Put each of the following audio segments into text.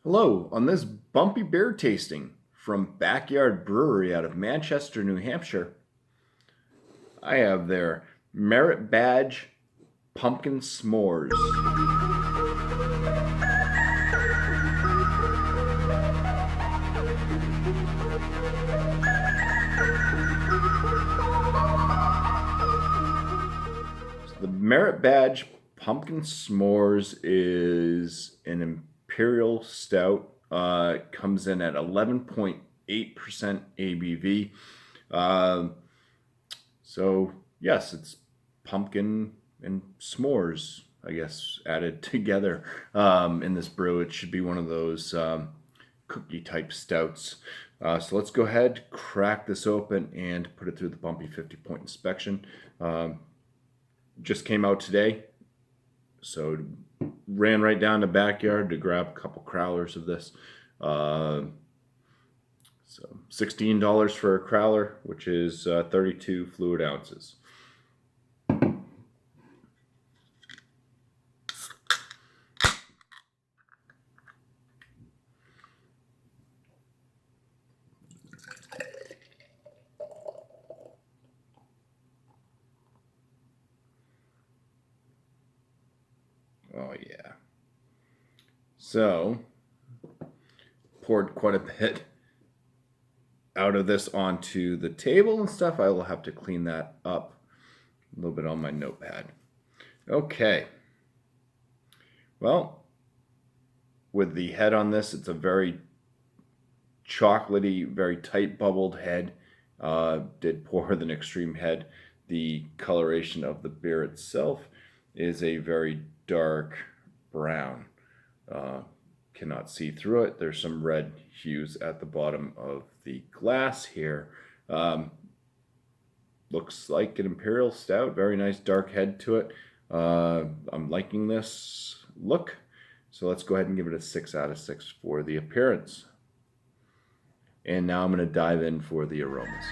Hello, on this bumpy beer tasting from Backyard Brewery out of Manchester, New Hampshire, I have their Merit Badge Pumpkin S'mores. So the Merit Badge Pumpkin S'mores is an imperial stout. Comes in at 11.8% ABV. Uh, so yes, it's pumpkin and s'mores, I guess, added together in this brew. It should be one of those cookie type stouts. So let's go ahead, crack this open, and put it through the BuMpY 50-point inspection. Just came out today, so ran right down to Backyard to grab a couple crowlers of this. So $16 for a crowler, which is 32 fluid ounces. Oh yeah. So poured quite a bit out of this onto the table and stuff. I will have to clean that up a little bit on my notepad. Okay. Well, with the head on this, it's a very chocolatey, very tight bubbled head. Did pour with an extreme head. The coloration of the beer itself is a very dark brown. Cannot see through it. There's some red hues at the bottom of the glass here. Looks like an imperial stout. Very nice dark head to it. I'm liking this look. So let's go ahead and give it a 6 out of 6 for the appearance. And now I'm going to dive in for the aromas.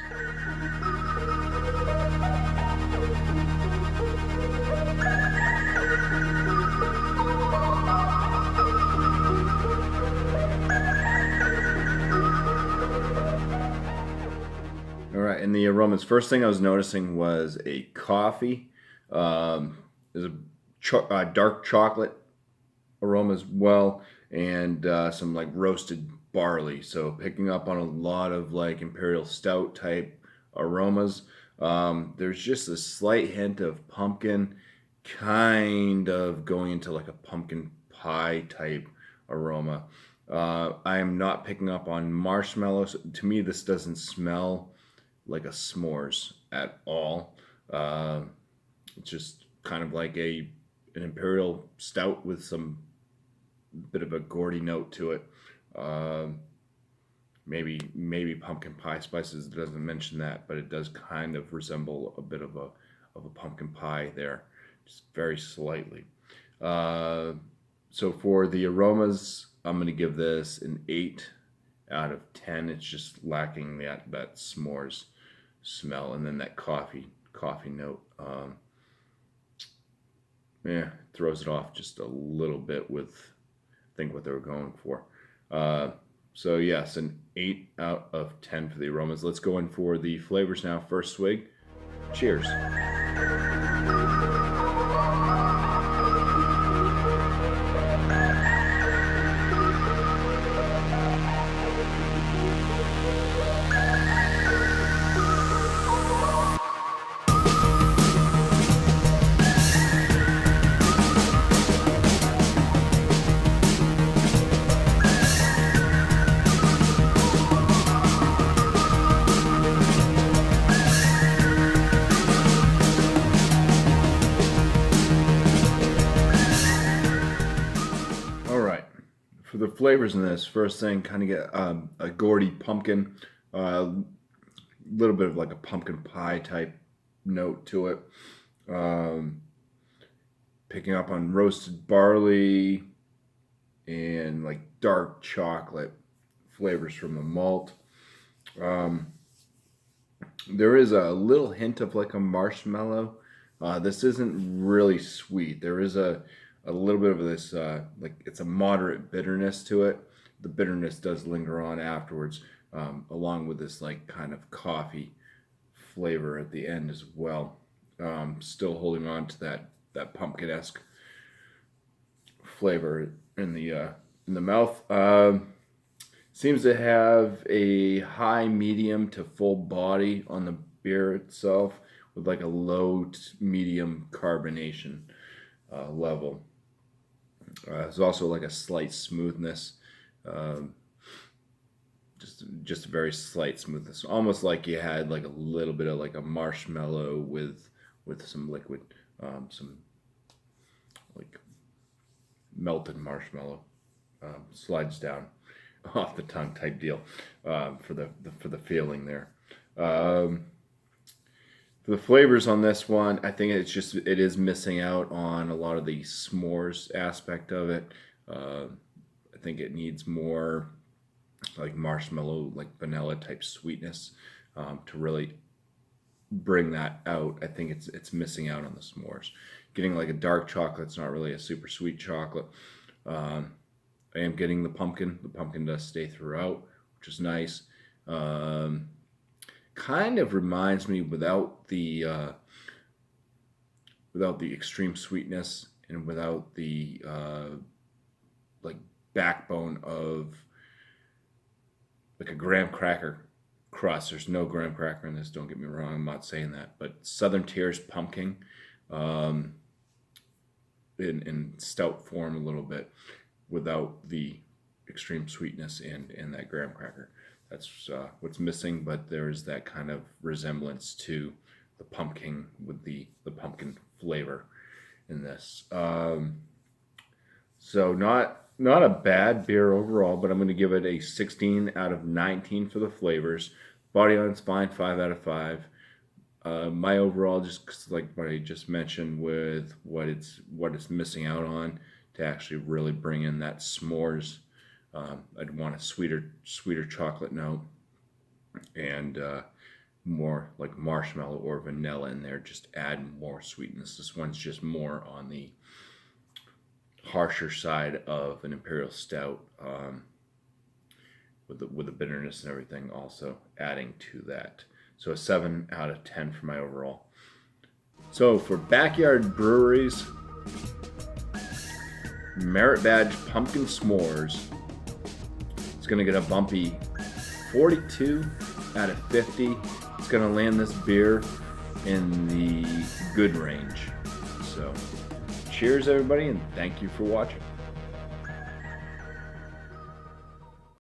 All right, and the aromas. First thing I was noticing was a coffee. There's a dark chocolate aroma as well, and some like roasted barley. So picking up on a lot of like imperial stout type aromas. There's just a slight hint of pumpkin, kind of going into like a pumpkin pie type aroma. I am not picking up on marshmallows. To me, this doesn't smell like a s'mores at all. It's just kind of like an imperial stout with some bit of a gourdy note to it. Maybe pumpkin pie spices. It doesn't mention that, but it does kind of resemble a bit of a pumpkin pie there, just very slightly. So for the aromas, I'm going to give this an 8 out of 10. It's just lacking that s'mores smell, and then that coffee note. Throws it off just a little bit with, I think, what they were going for. So yes, an 8 out of 10 for the aromas. Let's go in for the flavors now. First swig. Cheers. All right, for the flavors in this, first thing, kind of get a gourdy pumpkin, a little bit of like a pumpkin pie type note to it. Picking up on roasted barley and like dark chocolate flavors from the malt. There is a little hint of like a marshmallow. This isn't really sweet. There is a little bit of this, like it's a moderate bitterness to it. the bitterness does linger on afterwards, along with this like kind of coffee flavor at the end as well. Still holding on to that pumpkin-esque flavor in the mouth. Seems to have a high, medium to full body on the beer itself, with like a low to medium carbonation level. There's also like a slight smoothness, um, just a very slight smoothness, almost like you had like a little bit of like a marshmallow with some liquid, some like melted marshmallow slides down off the tongue type deal, for the feeling there. For the flavors on this one, I think it is missing out on a lot of the s'mores aspect of it. I think it needs more like marshmallow, like vanilla type sweetness, to really bring that out. I think it's missing out on the s'mores. Getting like a dark chocolate, it's not really a super sweet chocolate. I am getting the pumpkin. The pumpkin does stay throughout, which is nice. Kind of reminds me, without the extreme sweetness and without the like backbone of like a graham cracker crust. There's no graham cracker in this, don't get me wrong, I'm not saying that, but Southern Tier's pumpkin, in stout form a little bit, without the extreme sweetness and that graham cracker. That's what's missing, but there is that kind of resemblance to the pumpkin with the pumpkin flavor in this. So not a bad beer overall, but I'm going to give it a 16 out of 19 for the flavors. Body on it's fine, 5 out of 5. My overall, just like what I just mentioned, with what it's missing out on to actually really bring in that s'mores. I'd want a sweeter chocolate note, and more like marshmallow or vanilla in there. Just add more sweetness. This one's just more on the harsher side of an imperial stout, with the bitterness and everything also adding to that. So a 7 out of 10 for my overall. So for Backyard Brewery's Merit Badge Pumpkin S'mores, it's going to get a BuMpY 42 out of 50. It's going to land this beer in the good range. So cheers everybody, and thank you for watching.